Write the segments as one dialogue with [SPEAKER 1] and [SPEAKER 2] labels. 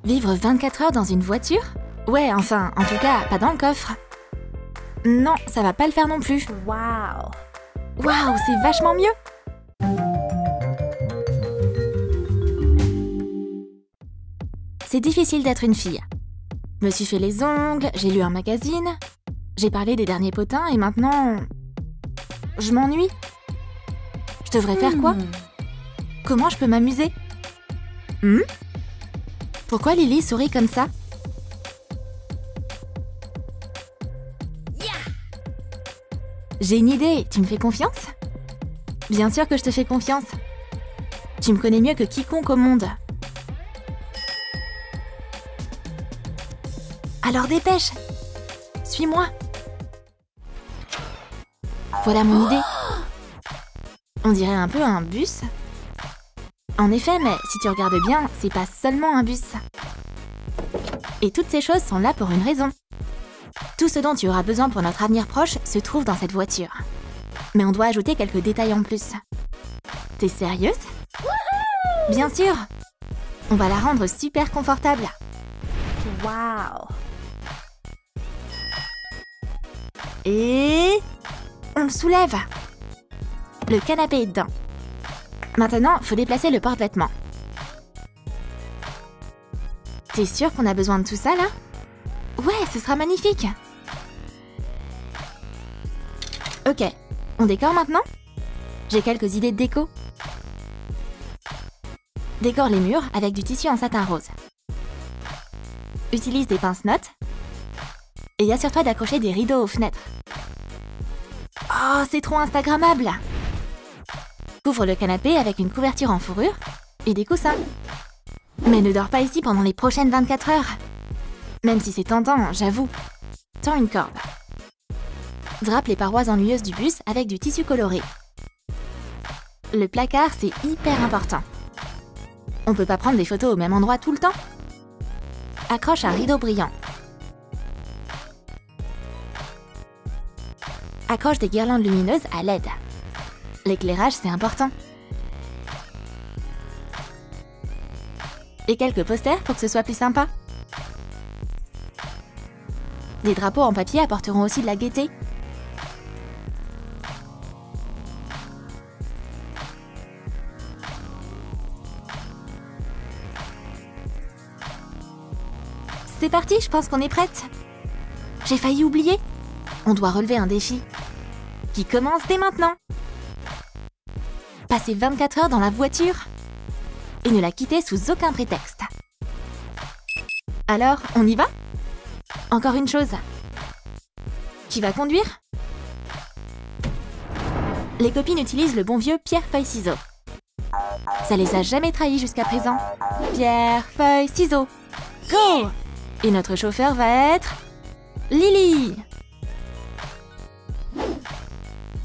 [SPEAKER 1] Vivre 24 heures dans une voiture? Ouais, enfin, en tout cas, pas dans le coffre. Non, ça va pas le faire non plus.
[SPEAKER 2] Waouh!
[SPEAKER 1] Waouh, c'est vachement mieux! C'est difficile d'être une fille. Je me suis fait les ongles, j'ai lu un magazine, j'ai parlé des derniers potins et maintenant... je m'ennuie. Je devrais faire quoi? Comment je peux m'amuser? Pourquoi Lily sourit comme ça? J'ai une idée, tu me fais confiance? Bien sûr que je te fais confiance. Tu me connais mieux que quiconque au monde. Alors dépêche! Suis-moi! Voilà mon idée. On dirait un peu un bus. En effet, mais si tu regardes bien, c'est pas seulement un bus. Et toutes ces choses sont là pour une raison. Tout ce dont tu auras besoin pour notre avenir proche se trouve dans cette voiture. Mais on doit ajouter quelques détails en plus. T'es sérieuse? Bien sûr! On va la rendre super confortable.
[SPEAKER 2] Waouh!
[SPEAKER 1] Et... on le soulève. Le canapé est dedans. Maintenant, faut déplacer le porte-vêtements. T'es sûr qu'on a besoin de tout ça, là? Ouais, ce sera magnifique. Ok, on décore maintenant? J'ai quelques idées de déco. Décore les murs avec du tissu en satin rose. Utilise des pince-notes. Et assure-toi d'accrocher des rideaux aux fenêtres. Oh, c'est trop instagrammable! Couvre le canapé avec une couverture en fourrure et des coussins. Mais ne dors pas ici pendant les prochaines 24 heures. Même si c'est tentant, j'avoue. Tends une corde. Drape les parois ennuyeuses du bus avec du tissu coloré. Le placard, c'est hyper important. On peut pas prendre des photos au même endroit tout le temps. Accroche un rideau brillant. Accroche des guirlandes lumineuses à LED. L'éclairage, c'est important. Et quelques posters pour que ce soit plus sympa. Des drapeaux en papier apporteront aussi de la gaieté. C'est parti, je pense qu'on est prête. J'ai failli oublier. On doit relever un défi. Qui commence dès maintenant. Passer 24 heures dans la voiture. Et ne la quitter sous aucun prétexte. Alors, on y va? Encore une chose. Qui va conduire? Les copines utilisent le bon vieux pierre-feuille-ciseaux. Ça les a jamais trahis jusqu'à présent. Pierre-feuille-ciseaux. Go! Et notre chauffeur va être... Lily!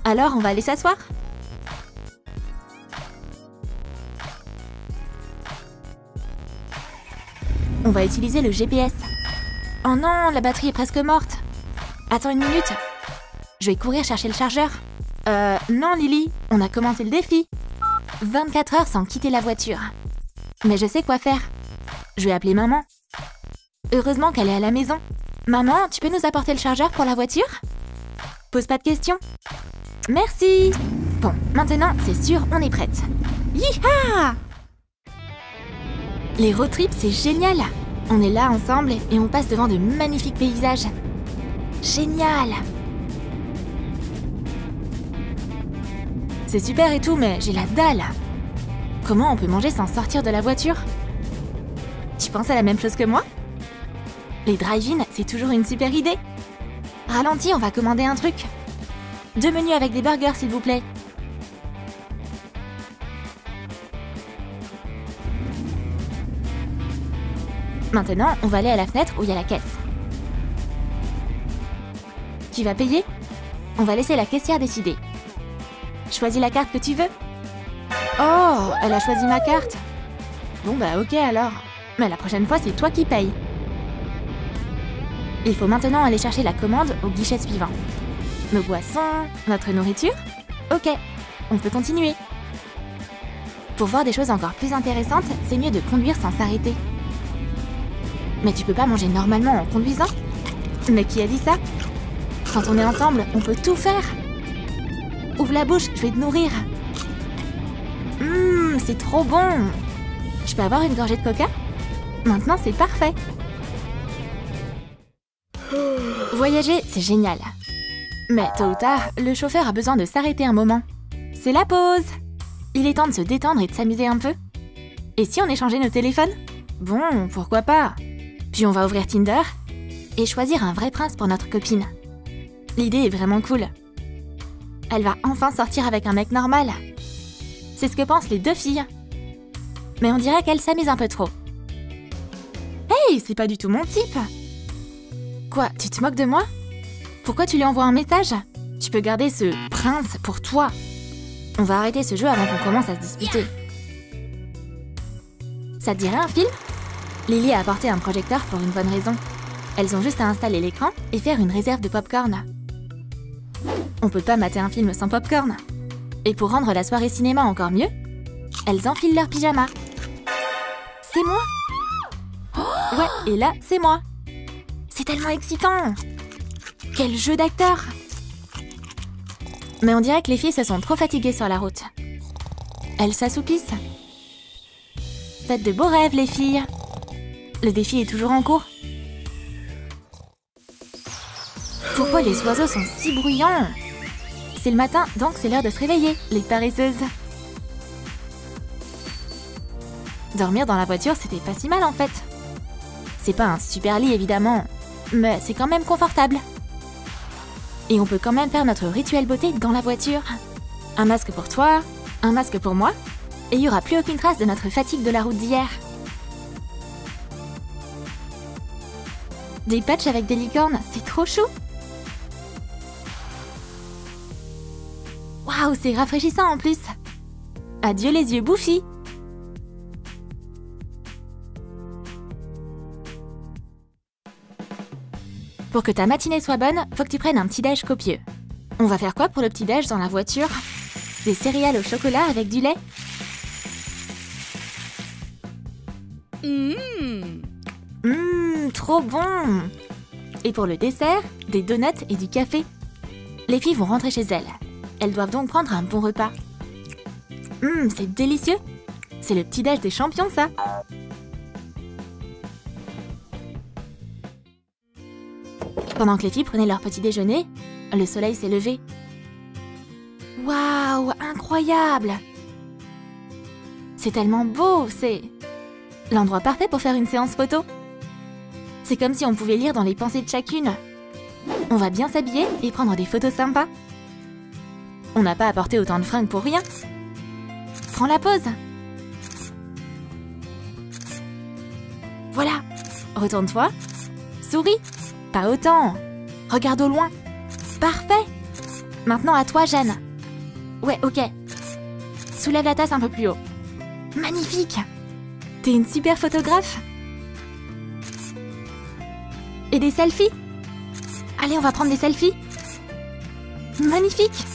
[SPEAKER 1] Alors, on va aller s'asseoir? On va utiliser le GPS. Oh non, la batterie est presque morte. Attends une minute. Je vais courir chercher le chargeur. Non Lily, on a commencé le défi. 24 heures sans quitter la voiture. Mais je sais quoi faire. Je vais appeler maman. Heureusement qu'elle est à la maison. Maman, tu peux nous apporter le chargeur pour la voiture? Pose pas de questions. Merci. Bon, maintenant, c'est sûr, on est prête. Yiha! Les road trips, c'est génial. On est là ensemble et on passe devant de magnifiques paysages. Génial! C'est super et tout, mais j'ai la dalle. Comment on peut manger sans sortir de la voiture? Tu penses à la même chose que moi? Les drive-in, c'est toujours une super idée. Ralentis, on va commander un truc. 2 menus avec des burgers, s'il vous plaît. Maintenant, on va aller à la fenêtre où il y a la caisse. Qui va payer? On va laisser la caissière décider. Choisis la carte que tu veux. Oh, elle a choisi ma carte. Bon bah ok alors. Mais la prochaine fois, c'est toi qui payes. Il faut maintenant aller chercher la commande au guichet suivant. Nos boissons, notre nourriture. Ok, on peut continuer. Pour voir des choses encore plus intéressantes, c'est mieux de conduire sans s'arrêter. Mais tu peux pas manger normalement en conduisant? Mais qui a dit ça? Quand on est ensemble, on peut tout faire. Ouvre la bouche, je vais te nourrir. C'est trop bon. Je peux avoir une gorgée de coca? Maintenant, c'est parfait. Voyager, c'est génial. Mais tôt ou tard, le chauffeur a besoin de s'arrêter un moment. C'est la pause. Il est temps de se détendre et de s'amuser un peu. Et si on échangeait nos téléphones? Bon, pourquoi pas. Puis on va ouvrir Tinder et choisir un vrai prince pour notre copine. L'idée est vraiment cool. Elle va enfin sortir avec un mec normal. C'est ce que pensent les deux filles. Mais on dirait qu'elles s'amusent un peu trop. Hey, c'est pas du tout mon type. Quoi, tu te moques de moi? Pourquoi tu lui envoies un message? Tu peux garder ce prince pour toi. On va arrêter ce jeu avant qu'on commence à se disputer. Ça te dirait un film? Lily a apporté un projecteur pour une bonne raison. Elles ont juste à installer l'écran et faire une réserve de popcorn. On peut pas mater un film sans popcorn. Et pour rendre la soirée cinéma encore mieux, elles enfilent leur pyjama. C'est moi? Ouais, et là, c'est moi. C'est tellement excitant. Quel jeu d'acteur! Mais on dirait que les filles se sont trop fatiguées sur la route. Elles s'assoupissent. Faites de beaux rêves, les filles. Le défi est toujours en cours. Pourquoi les oiseaux sont si bruyants? C'est le matin, donc c'est l'heure de se réveiller, les paresseuses. Dormir dans la voiture, c'était pas si mal en fait. C'est pas un super lit évidemment, mais c'est quand même confortable. Et on peut quand même faire notre rituel beauté dans la voiture. Un masque pour toi, un masque pour moi, et il n'y aura plus aucune trace de notre fatigue de la route d'hier. Des patchs avec des licornes, c'est trop chou! Waouh, c'est rafraîchissant en plus! Adieu les yeux bouffis! Pour que ta matinée soit bonne, faut que tu prennes un petit-déj copieux. On va faire quoi pour le petit-déj dans la voiture? Des céréales au chocolat avec du lait? Trop bon! Et pour le dessert, des donuts et du café. Les filles vont rentrer chez elles. Elles doivent donc prendre un bon repas. C'est délicieux! C'est le petit-déj des champions, ça! Pendant que les filles prenaient leur petit déjeuner, le soleil s'est levé. Waouh, incroyable! C'est tellement beau, c'est l'endroit parfait pour faire une séance photo. C'est comme si on pouvait lire dans les pensées de chacune. On va bien s'habiller et prendre des photos sympas. On n'a pas apporté autant de fringues pour rien. Prends la pause. Voilà. Retourne-toi. Souris. Pas autant. Regarde au loin. Parfait. Maintenant à toi, Jeanne. Ouais, ok. Soulève la tasse un peu plus haut. Magnifique. T'es une super photographe. Et des selfies? Allez, on va prendre des selfies. Magnifique.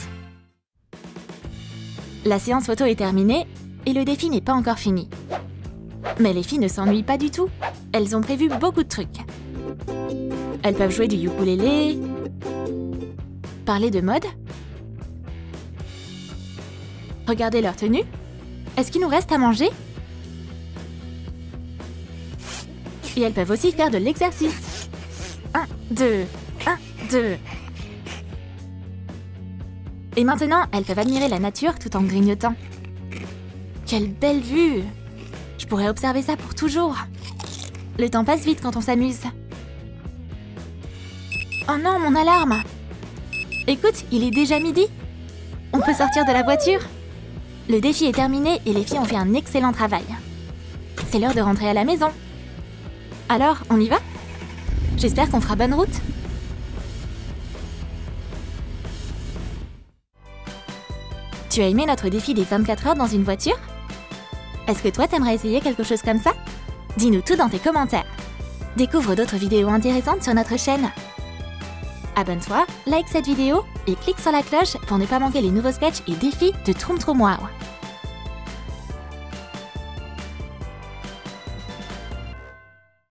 [SPEAKER 1] La séance photo est terminée et le défi n'est pas encore fini. Mais les filles ne s'ennuient pas du tout. Elles ont prévu beaucoup de trucs. Elles peuvent jouer du ukulélé, parler de mode, regarder leur tenue. Est-ce qu'il nous reste à manger? Et elles peuvent aussi faire de l'exercice. 1, 2, 1, 2. Et maintenant, elles peuvent admirer la nature tout en grignotant. Quelle belle vue! Je pourrais observer ça pour toujours. Le temps passe vite quand on s'amuse. Oh non, mon alarme! Écoute, il est déjà midi. On peut sortir de la voiture? Le défi est terminé et les filles ont fait un excellent travail. C'est l'heure de rentrer à la maison. Alors, on y va? J'espère qu'on fera bonne route. Tu as aimé notre défi des 24 heures dans une voiture? Est-ce que toi, t'aimerais essayer quelque chose comme ça? Dis-nous tout dans tes commentaires. Découvre d'autres vidéos intéressantes sur notre chaîne. Abonne-toi, like cette vidéo et clique sur la cloche pour ne pas manquer les nouveaux sketchs et défis de Troom Troom Wow.